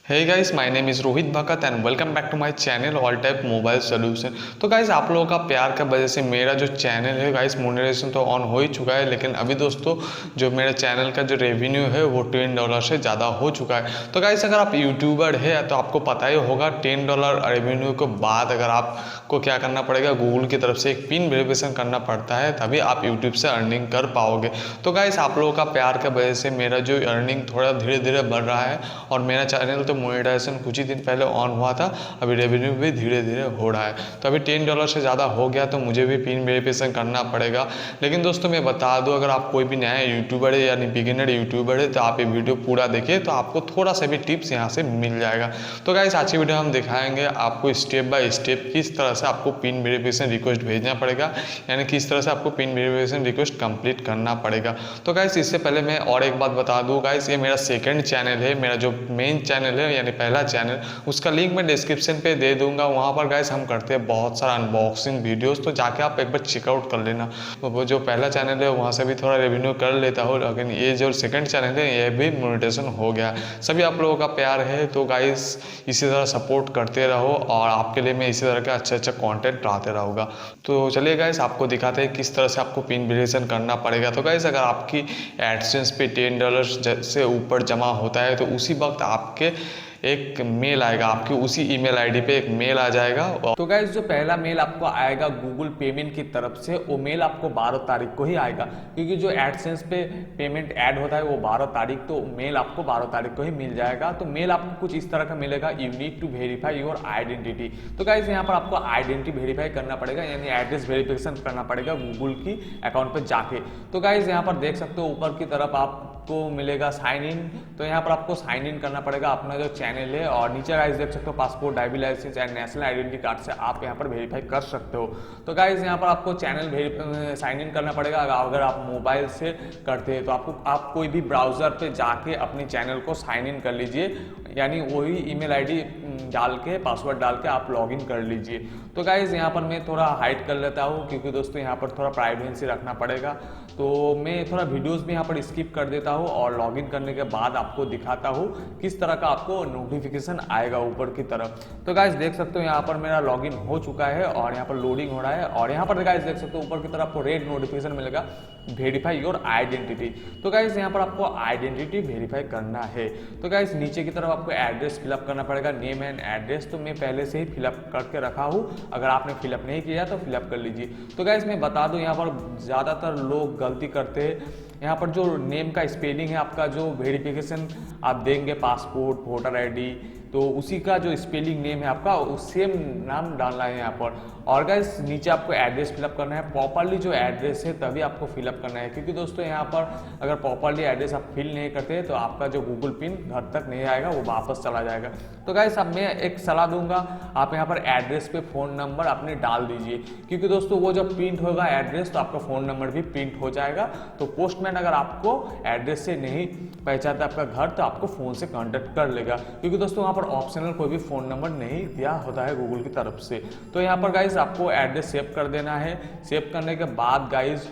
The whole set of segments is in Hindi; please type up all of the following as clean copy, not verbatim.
Hey guys, my name is Rohit Bhagat and welcome back to my channel all type mobile solution. तो गाइस, आप लोगों का प्यार का वजह से मेरा जो चैनल है गाइस मोनेटाइजेशन तो ऑन हो ही चुका है, लेकिन अभी दोस्तों जो मेरे चैनल का जो रेवेन्यू है वो $10 से ज़्यादा हो चुका है। तो गाइस, अगर आप यूट्यूबर है तो आपको पता ही होगा $10 रेवेन्यू के बाद अगर आपको क्या करना पड़ेगा, गूगल की तरफ से एक पिन वेरिफिकेशन करना पड़ता है, तभी आप यूट्यूब से अर्निंग कर पाओगे। तो गाइस, आप लोगों का प्यार का वजह से मेरा जो अर्निंग थोड़ा धीरे धीरे बढ़ रहा है और मेरा चैनल तो मोनेटाइजेशन कुछ ही दिन पहले ऑन हुआ था, अभी रेवेन्यू भी धीरे धीरे हो रहा है। तो अभी $10 से ज़्यादा हो गया तो मुझे भी पिन वेरिफिकेशन करना पड़ेगा। लेकिन दोस्तों मैं बता दूं, अगर आप कोई भी नया यूट्यूबर है यानी बिगिनर यूट्यूबर है तो आप ये वीडियो पूरा देखिए, तो आपको थोड़ा सा भी टिप्स यहाँ से मिल जाएगा। तो गाइस, आज की वीडियो हम दिखाएंगे आपको स्टेप बाय स्टेप किस तरह से आपको पिन वेरिफिकेशन रिक्वेस्ट भेजना पड़ेगा, यानी किस तरह से आपको पिन वेरिफिकेशन रिक्वेस्ट कंप्लीट करना पड़ेगा। तो गाइस, इससे पहले मैं और एक बात बता दूं गाइस, ये मेरा सेकंड चैनल है। मेरा जो मेन चैनल है यानी पहला चैनल, उसका लिंक मैं डिस्क्रिप्शन पे दे दूंगा। वहाँ पर गाइस हम करते हैं बहुत सारा अनबॉक्सिंग वीडियोस, तो जाके आप एक बार चेकआउट कर लेना। तो वो जो पहला चैनल है वहाँ से भी थोड़ा रेवेन्यू कर लेता हूँ, लेकिन ये जो सेकंड चैनल है ये भी मोनेटाइजेशन हो गया। सभी आप लोगों का प्यार है, तो गाइस इसी तरह सपोर्ट करते रहो और आपके लिए मैं इसी तरह का अच्छा अच्छा कॉन्टेंट लाते रहूँगा। तो चलिए गाइस, आपको दिखाते हैं किस तरह से आपको पिन वेरिफिकेशन करना पड़ेगा। तो गाइस, अगर आपकी एडसेंस पे $10 से ऊपर जमा होता है तो उसी वक्त आपके एक मेल आएगा, आपकी उसी ईमेल आईडी पे एक मेल आ जाएगा। तो गाइस, जो पहला मेल आपको आएगा गूगल पेमेंट की तरफ से, वो मेल आपको 12 तारीख को ही आएगा, क्योंकि जो एडसेंस पे पेमेंट ऐड होता है वो 12 तारीख, तो मेल आपको 12 तारीख को ही मिल जाएगा। तो मेल आपको कुछ इस तरह का मिलेगा, you need to verify your identity. तो गाइस, यहाँ पर आपको आइडेंटिटी वेरीफाई करना पड़ेगा, यानी एड्रेस वेरिफिकेशन करना पड़ेगा गूगल की अकाउंट पर जाके। तो गाइस, यहाँ पर देख सकते हो ऊपर की तरफ आपको मिलेगा साइन इन, तो यहाँ पर आपको साइन इन करना पड़ेगा अपना जो चैनल है, और नीचे गाइस देख सकते हो passport, driving licence and national identity card से आप यहाँ पर वेरीफाई कर सकते हो। तो गाइस, यहाँ पर आपको चैनल साइन इन करना पड़ेगा। अगर आप मोबाइल से करते हैं तो आप कोई भी ब्राउजर पे जाके अपने चैनल को साइन इन कर लीजिए, यानी वही ईमेल आईडी डाल के, पासवर्ड डाल के आप लॉगिन कर लीजिए। तो गाइज, यहाँ पर मैं थोड़ा हाइड कर लेता हूँ, क्योंकि दोस्तों यहाँ पर थोड़ा प्राइवेसी रखना पड़ेगा, तो मैं थोड़ा वीडियोस भी यहाँ पर स्किप कर देता हूँ और लॉगिन करने के बाद आपको दिखाता हूँ किस तरह का आपको नोटिफिकेशन आएगा ऊपर की तरफ। तो गाइज देख सकते हो यहाँ पर मेरा लॉगिन हो चुका है और यहाँ पर लोडिंग हो रहा है, और यहाँ पर गाइज देख सकते हो ऊपर की तरफ आपको रेड नोटिफिकेशन मिलेगा, वेरीफाई योर आइडेंटिटी। तो गाइज, यहाँ पर आपको आइडेंटिटी वेरीफाई करना है। तो गाइज, नीचे की तरफ आपको एड्रेस फिलअप करना पड़ेगा, नेम एंड एड्रेस, तो मैं पहले से ही फिलअप करके रखा हूँ, अगर आपने फिलअप नहीं किया तो फिलअप कर लीजिए। तो गाइज, मैं बता दूं, यहाँ पर ज़्यादातर लोग गलती करते हैं। यहाँ पर जो नेम का स्पेलिंग है, आपका जो वेरिफिकेशन आप देंगे पासपोर्ट, वोटर आईडी, तो उसी का जो स्पेलिंग नेम है आपका, सेम नाम डालना है यहाँ पर। और गाइस, नीचे आपको एड्रेस फिलअप करना है, प्रॉपरली जो एड्रेस है तभी आपको फिलअप करना है, क्योंकि दोस्तों यहाँ पर अगर प्रॉपरली एड्रेस आप फिल नहीं करते तो आपका जो गूगल पिन घर तक नहीं आएगा, वो वापस चला जाएगा। तो गाइस, अब मैं एक सलाह दूंगा, आप यहाँ पर एड्रेस पे फ़ोन नंबर अपने डाल दीजिए, क्योंकि दोस्तों वो जब प्रिंट होगा एड्रेस तो आपका फ़ोन नंबर भी प्रिंट हो जाएगा। तो पोस्टमैन अगर आपको एड्रेस से नहीं पहचानता आपका घर, तो आपको फ़ोन से कॉन्टेक्ट कर लेगा, क्योंकि दोस्तों वहाँ पर ऑप्शनल कोई भी फ़ोन नंबर नहीं दिया होता है गूगल की तरफ से। तो यहाँ पर गाइस आपको एड्रेस सेव कर देना है। सेव करने के बाद गाइस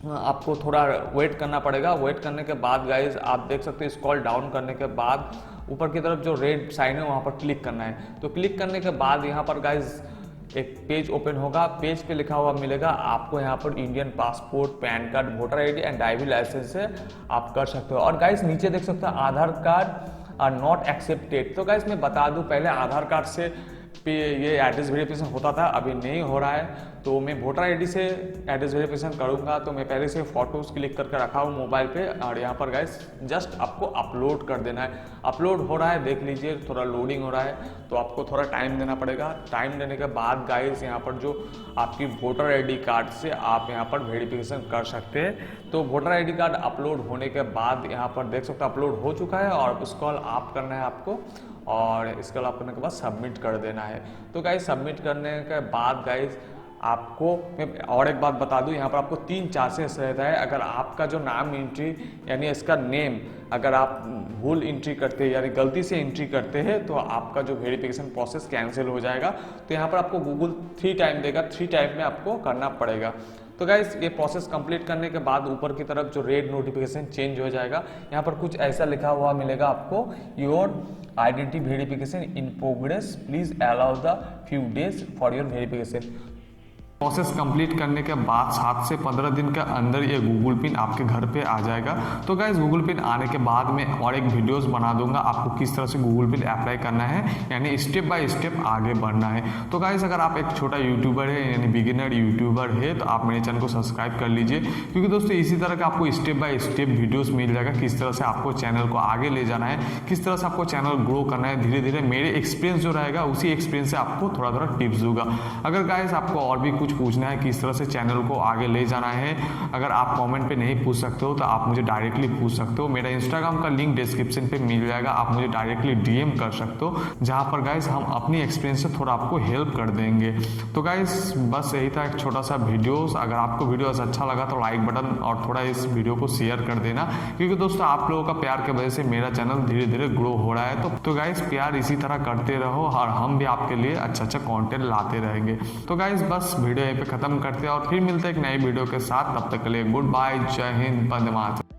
आपको थोड़ा वेट करना पड़ेगा। वेट करने के बाद गाइस आप देख सकते हैं, स्क्रॉल डाउन करने के बाद ऊपर की तरफ जो रेड साइन है वहाँ पर क्लिक करना है। तो क्लिक करने के बाद यहाँ पर गाइस एक पेज ओपन होगा, पेज पे लिखा हुआ मिलेगा आपको यहाँ पर Indian passport, PAN card, voter ID and driving licence से आप कर सकते हो। और गाइस, नीचे देख सकते हो आधार कार्ड आर नॉट एक्सेप्टेड। तो गाइस, मैं बता दूं, पहले आधार कार्ड से पे ये एड्रेस वेरिफिकेशन होता था, अभी नहीं हो रहा है, तो मैं वोटर आईडी से एड्रेस वेरिफिकेशन करूंगा। तो मैं पहले से फोटोज क्लिक करके रखा हूँ मोबाइल पे, और यहाँ पर गाइस जस्ट आपको अपलोड कर देना है। अपलोड हो रहा है, देख लीजिए, थोड़ा लोडिंग हो रहा है, तो आपको थोड़ा टाइम देना पड़ेगा। टाइम देने के बाद गाइस यहाँ पर जो आपकी वोटर आईडी कार्ड से आप यहाँ पर वेरिफिकेशन कर सकते हैं। तो वोटर आईडी कार्ड अपलोड होने के बाद यहाँ पर देख सकते हो अपलोड हो चुका है, और उसको आप करना है आपको, और इसके अलावा करने के बाद सबमिट कर देना है। तो गाइस, सबमिट करने के बाद गाइस आपको मैं और एक बात बता दूं, यहाँ पर आपको 3 चांसेस रहता है। अगर आपका जो नाम एंट्री यानी इसका नेम अगर आप भूल एंट्री करते हैं यानी गलती से एंट्री करते हैं, तो आपका जो वेरिफिकेशन प्रोसेस कैंसिल हो जाएगा। तो यहाँ पर आपको गूगल 3 टाइम देगा, 3 टाइम में आपको करना पड़ेगा। तो गाइस ये प्रोसेस कंप्लीट करने के बाद ऊपर की तरफ जो रेड नोटिफिकेशन चेंज हो जाएगा, यहाँ पर कुछ ऐसा लिखा हुआ मिलेगा आपको, your identity verification in progress, please allow the few days for your verification. Process complete करने के बाद 7 से 15 दिन के अंदर ये गूगल पिन आपके घर पे आ जाएगा। तो गाइस गूगल पिन आने के बाद में और एक वीडियोस बना दूंगा आपको किस तरह से गूगल पिन अप्लाई करना है, यानी स्टेप बाय स्टेप आगे बढ़ना है। तो गाइस अगर आप एक छोटा यूट्यूबर है यानी बिगिनर यूट्यूबर है तो आप मेरे चैनल को सब्सक्राइब कर लीजिए, क्योंकि दोस्तों इसी तरह का आपको स्टेप बाय स्टेप वीडियोस मिल जाएगा किस तरह से आपको चैनल को आगे ले जाना है, किस तरह से आपको चैनल ग्रो करना है धीरे धीरे। मेरे एक्सपीरियंस जो रहेगा उसी एक्सपीरियंस से आपको थोड़ा थोड़ा टिप्स दूंगा। अगर गाइस आपको और भी कुछ पूछना है किस तरह से चैनल को आगे ले जाना है, अगर आप कमेंट पे नहीं पूछ सकते हो तो आप मुझे डायरेक्टली पूछ सकते हो। मेरा इंस्टाग्राम का लिंक डिस्क्रिप्शन पे मिल जाएगा, आप मुझे डायरेक्टली डीएम कर सकते हो, जहां पर गाइस हम अपनी एक्सपीरियंस से थोड़ा आपको हेल्प कर देंगे। तो गाइस बस यही था एक छोटा सा वीडियोस। अगर आपको वीडियोस अच्छा लगा तो लाइक बटन और थोड़ा इस वीडियो को शेयर कर देना, क्योंकि दोस्तों आप लोगों का प्यार की वजह से मेरा चैनल धीरे धीरे ग्रो हो रहा है। तो गाइस प्यार इसी तरह करते रहो और हम भी आपके लिए अच्छा अच्छा कंटेंट लाते रहेंगे। तो गाइस बस वीडियो यहीं पे खत्म करते हैं और फिर मिलते हैं एक नई वीडियो के साथ। तब तक के लिए गुड बाय, जय हिंद, वंदे मातरम।